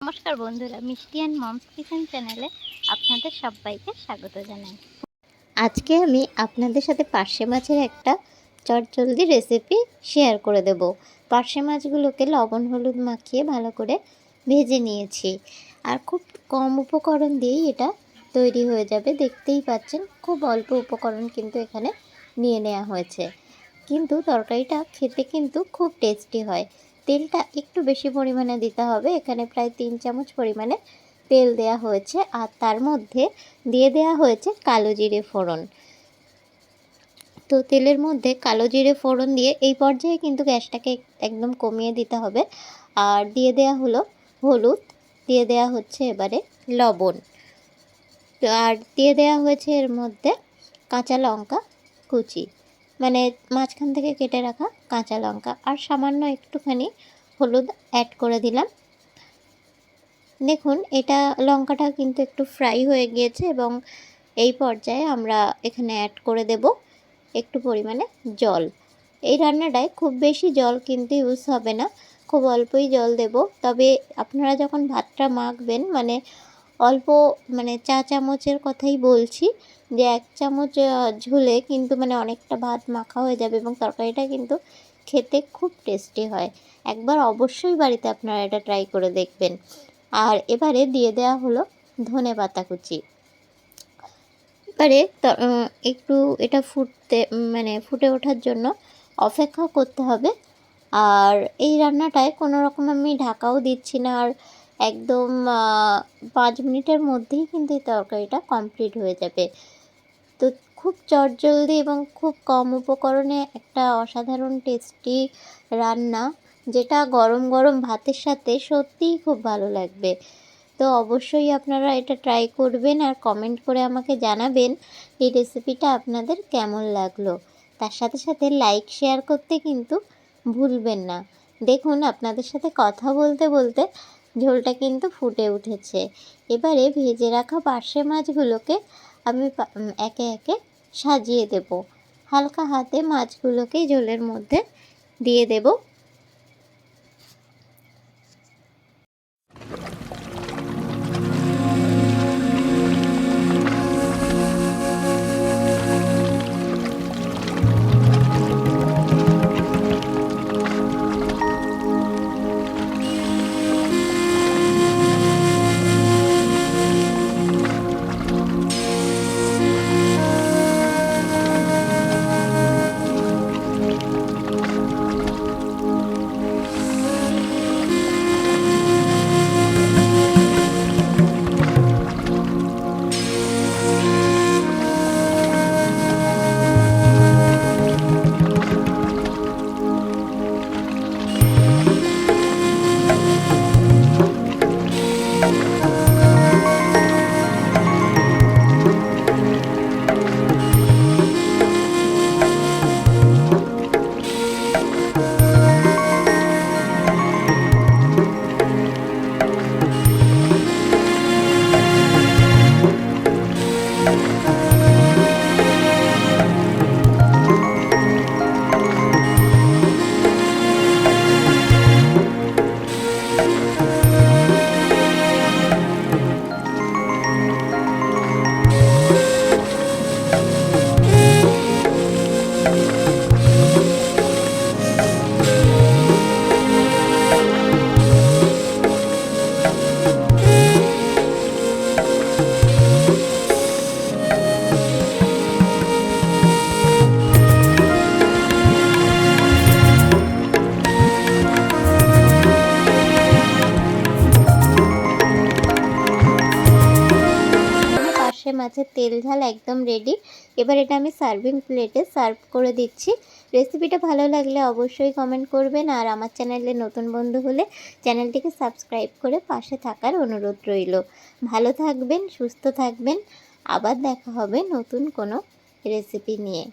নমস্কার বন্ধুরা, মিষ্টি অ্যান্ড মমস কিচেন চ্যানেলে আপনাদের সবাইকে স্বাগত জানাই। আজকে আমি আপনাদের সাথে পার্শে মাছের একটা চটজলদি রেসিপি শেয়ার করে দেব। পার্শে মাছগুলোকে লবণ হলুদ মাখিয়ে ভালো করে ভেজে নিয়েছি, আর খুব কম উপকরণ দিয়েই এটা তৈরি হয়ে যাবে। দেখতেই পাচ্ছেন খুব অল্প উপকরণ কিন্তু এখানে নিয়ে নেওয়া হয়েছে, কিন্তু তরকারিটা খেতে কিন্তু খুব টেস্টি হয়। তেলটা একটু বেশি পরিমাণে দিতে হবে। এখানে প্রায় 3 চামচ পরিমাণে তেল দেয়া হয়েছে, আর তার মধ্যে দিয়ে দেয়া হয়েছে কালো জিরে ফোড়ন। তো তেলের মধ্যে কালো জিরে ফোড়ন দিয়ে এই পর্যায়ে কিন্তু গ্যাসটাকে একদম কমিয়ে দিতে হবে। আর দিয়ে দেয়া হলো হলুদ, দিয়ে দেয়া হচ্ছে এবারে লবণ, আর দিয়ে দেয়া হয়েছে এর মধ্যে কাঁচা লঙ্কা কুচি, মানে মাঝখান থেকে কেটে রাখা কাঁচা লঙ্কা, আর সামান্য একটুখানি হলুদ অ্যাড করে দিলাম। দেখুন এটা লঙ্কাটা কিন্তু একটু ফ্রাই হয়ে গিয়েছে, এবং এই পর্যায়ে আমরা এখানে অ্যাড করে দেব একটু পরিমাণে জল। এই রান্নাটায় খুব বেশি জল কিন্তু ইউজ হবে না, খুব অল্পই জল দেব। তবে আপনারা যখন ভাতটা মাখবেন, মানে অল্প, মানে চা চামচের কথাই বলছি, যে 1 চামচ ঝোলে কিন্তু মানে অনেকটা ভাত মাখা হয়ে যাবে, এবং তরকারিটা কিন্তু খেতে খুব টেস্টি হয়। একবার অবশ্যই বাড়িতে আপনারা এটা ট্রাই করে দেখবেন। আর এবারে দিয়ে দেওয়া হলো ধনেপাতা কুচি। এবারে একটু এটা ফুটে ওঠার জন্য অপেক্ষা করতে হবে। আর এই রান্নাটায় কোনো রকম আমি ঢাকাও দিচ্ছি না, আর একদম 5 মিনিটের মধ্যেই কিন্তু এই তরকারিটা কমপ্লিট হয়ে যাবে। তো খুব চটজলদি এবং খুব কম উপকরণে একটা অসাধারণ টেস্টি রান্না, যেটা গরম গরম ভাতের সাথে সত্যিই খুব ভালো লাগবে। তো অবশ্যই আপনারা এটা ট্রাই করবেন, আর কমেন্ট করে আমাকে জানাবেন এই রেসিপিটা আপনাদের কেমন লাগলো। তার সাথে সাথে লাইক শেয়ার করতে কিন্তু ভুলবেন না। দেখুন আপনাদের সাথে কথা বলতে বলতে ঝোলটা কিন্তু ফুটে উঠেছে। এবারে ভেজে রাখা পার্শে মাছগুলোকে আমি একে একে সাজিয়ে দেব। হালকা হাতে মাছগুলোকে ঝোলের মধ্যে দিয়ে দেব। মাছের তেল ঝাল একদম রেডি। এবার এটা আমি সার্ভিং প্লেটে সার্ভ করে দিচ্ছি। রেসিপিটা ভালো লাগলে অবশ্যই কমেন্ট করবেন, আর আমার চ্যানেলে নতুন বন্ধু হলে চ্যানেলটিকে সাবস্ক্রাইব করে পাশে থাকার অনুরোধ রইল। ভালো থাকবেন, সুস্থ থাকবেন, আবার দেখা হবে নতুন কোনো রেসিপি নিয়ে।